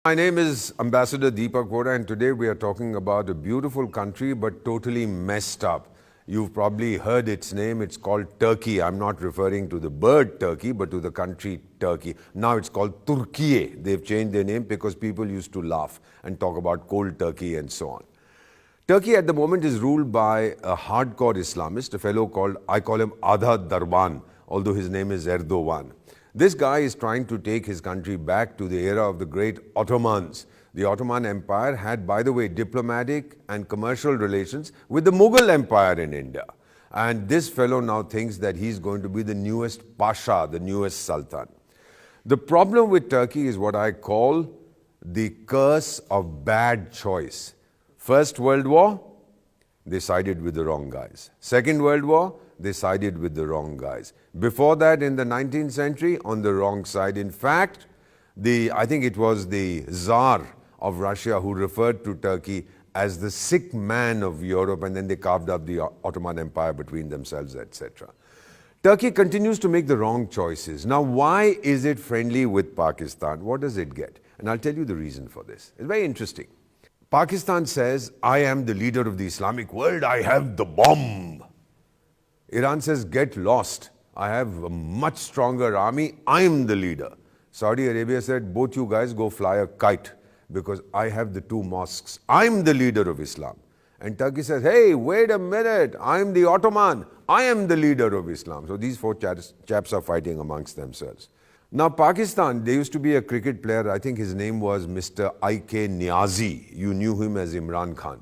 My name is Ambassador Deepak Voda, and today we are talking about a beautiful country but totally messed up. You've probably heard its name. It's called Turkey. I'm not referring to the bird Turkey, but to the country Turkey. Now it's called Turkey. They've changed their name because people used to laugh and talk about cold Turkey and so on. Turkey at the moment is ruled by a hardcore Islamist, a fellow called, I call him Adha Darban, although his name is Erdoğan. This guy is trying to take his country back to the era of the great Ottomans. The Ottoman Empire had, by the way, diplomatic and commercial relations with the Mughal Empire in India. And this fellow now thinks that he's going to be the newest Pasha, the newest Sultan. The problem with Turkey is what I call the curse of bad choice. First World War, they sided with the wrong guys. Second World War, they sided with the wrong guys. Before that, in the 19th century, on the wrong side. In fact, I think it was the Tsar of Russia who referred to Turkey as the sick man of Europe, and then they carved up the Ottoman Empire between themselves, etc. Turkey continues to make the wrong choices. Now, why is it friendly with Pakistan? What does it get? And I'll tell you the reason for this. It's very interesting. Pakistan says, I am the leader of the Islamic world, I have the bomb. Iran says, get lost. I have a much stronger army. I'm the leader. Saudi Arabia said, both you guys go fly a kite because I have the two mosques. I'm the leader of Islam. And Turkey says, hey, wait a minute. I'm the Ottoman. I am the leader of Islam. So these four chaps are fighting amongst themselves. Now, Pakistan, there used to be a cricket player. I think his name was Mr. I.K. Niazi. You knew him as Imran Khan.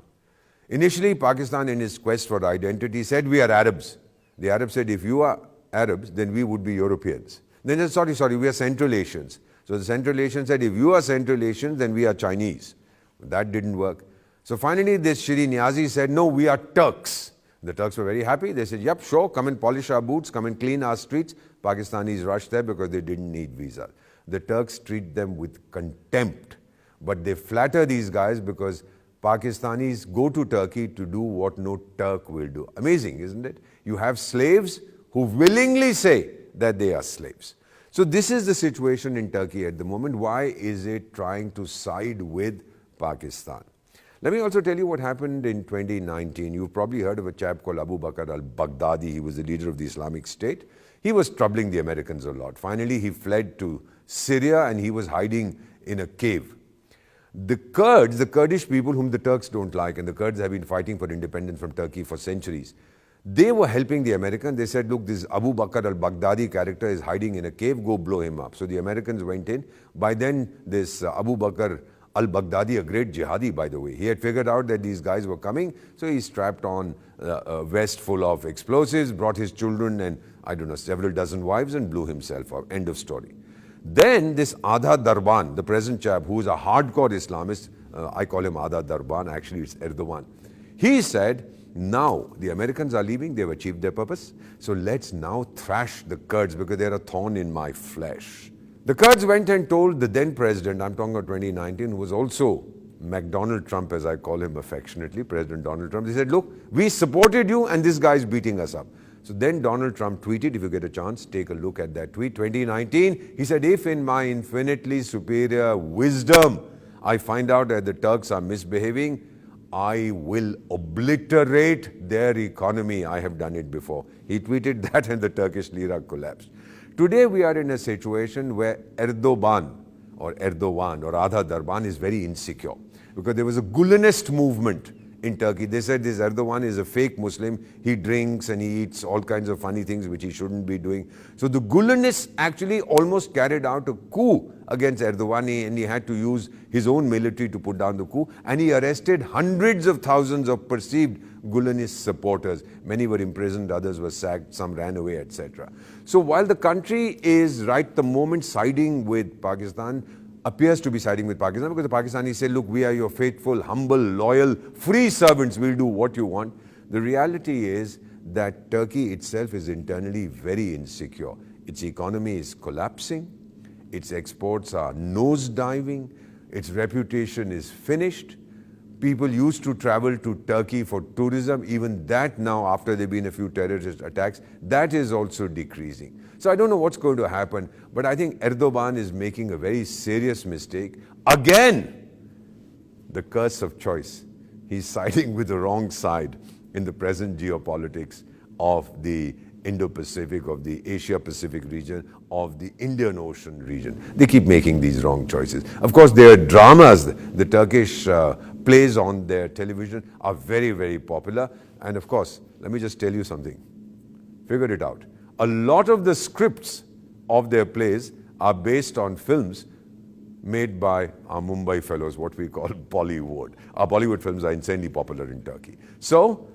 Initially, Pakistan, in his quest for identity, said, we are Arabs. The Arabs said, if you are Arabs, then we would be Europeans. Then they said, sorry, we are Central Asians. So the Central Asians said, if you are Central Asians, then we are Chinese. That didn't work. So finally, this Shri Niazi said, no, we are Turks. The Turks were very happy. They said, yep, sure, come and polish our boots, come and clean our streets. Pakistanis rushed there because they didn't need visa. The Turks treat them with contempt. But they flatter these guys because Pakistanis go to Turkey to do what no Turk will do. Amazing, isn't it? You have slaves who willingly say that they are slaves. So this is the situation in Turkey at the moment. Why is it trying to side with Pakistan? Let me also tell you what happened in 2019. You've probably heard of a chap called Abu Bakr al-Baghdadi. He was the leader of the Islamic State. He was troubling the Americans a lot. Finally, he fled to Syria and he was hiding in a cave. The Kurds, the Kurdish people whom the Turks don't like, and the Kurds have been fighting for independence from Turkey for centuries, they were helping the Americans. They said, look, this Abu Bakr al-Baghdadi character is hiding in a cave, go blow him up. So the Americans went in. By then, this Abu Bakr al-Baghdadi, a great jihadi, by the way, he had figured out that these guys were coming, so he strapped on a vest full of explosives, brought his children and, I don't know, several dozen wives and blew himself up. End of story. Then this Adha Darban, the present chap, who is a hardcore Islamist, I call him Adha Darban, actually it's Erdoğan. He said, now the Americans are leaving, they've achieved their purpose, so let's now thrash the Kurds because they're a thorn in my flesh. The Kurds went and told the then president, I'm talking about 2019, who was also McDonald Trump, as I call him affectionately, President Donald Trump. They said, look, we supported you and this guy's beating us up. So then Donald Trump tweeted, if you get a chance, take a look at that tweet. 2019, he said, if in my infinitely superior wisdom, I find out that the Turks are misbehaving, I will obliterate their economy. I have done it before. He tweeted that and the Turkish lira collapsed. Today we are in a situation where Erdoğan or Adha Darban is very insecure because there was a Gulenist movement in Turkey. They said this Erdoğan is a fake Muslim. He drinks and he eats all kinds of funny things which he shouldn't be doing. So the Gulenists actually almost carried out a coup against Erdoğan, and he had to use his own military to put down the coup. And he arrested hundreds of thousands of perceived Gulenist supporters. Many were imprisoned, others were sacked, some ran away, etc. So while the country is right the moment siding with Pakistan, appears to be siding with Pakistan because the Pakistanis say, look, we are your faithful, humble, loyal, free servants. We'll do what you want. The reality is that Turkey itself is internally very insecure. Its economy is collapsing. Its exports are nosediving. Its reputation is finished. People used to travel to Turkey for tourism. Even that now, after there have been a few terrorist attacks, that is also decreasing. So I don't know what's going to happen, but I think Erdoğan is making a very serious mistake. Again, the curse of choice. He's siding with the wrong side in the present geopolitics of the Indo-Pacific, of the Asia-Pacific region, of the Indian Ocean region. They keep making these wrong choices. Of course, their dramas, the Turkish plays on their television are very, very popular. And of course, let me just tell you something. Figure it out. A lot of the scripts of their plays are based on films made by our Mumbai fellows, what we call Bollywood. Our Bollywood films are insanely popular in Turkey. So,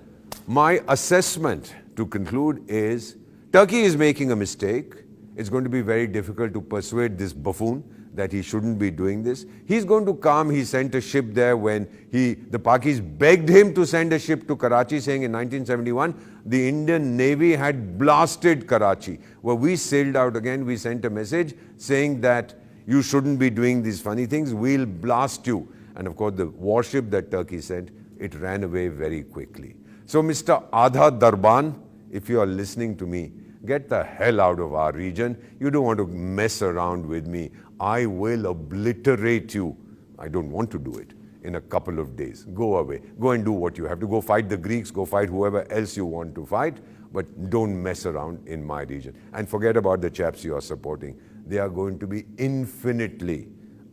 my assessment to conclude is, Turkey is making a mistake. It's going to be very difficult to persuade this buffoon that he shouldn't be doing this. He's going to come. He sent a ship there when the Pakis begged him to send a ship to Karachi, saying in 1971, the Indian Navy had blasted Karachi. Well, we sailed out again. We sent a message saying that you shouldn't be doing these funny things. We'll blast you. And of course, the warship that Turkey sent, it ran away very quickly. So, Mr. Adha Darban, if you are listening to me, get the hell out of our region. You don't want to mess around with me. I will obliterate you. I don't want to do it in a couple of days. Go away. Go and do what you have to. Go fight the Greeks. Go fight whoever else you want to fight. But don't mess around in my region. And forget about the chaps you are supporting. They are going to be infinitely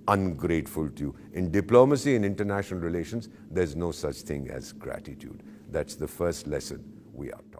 ungrateful to you. In diplomacy and international relations, there's no such thing as gratitude. That's the first lesson we are taught.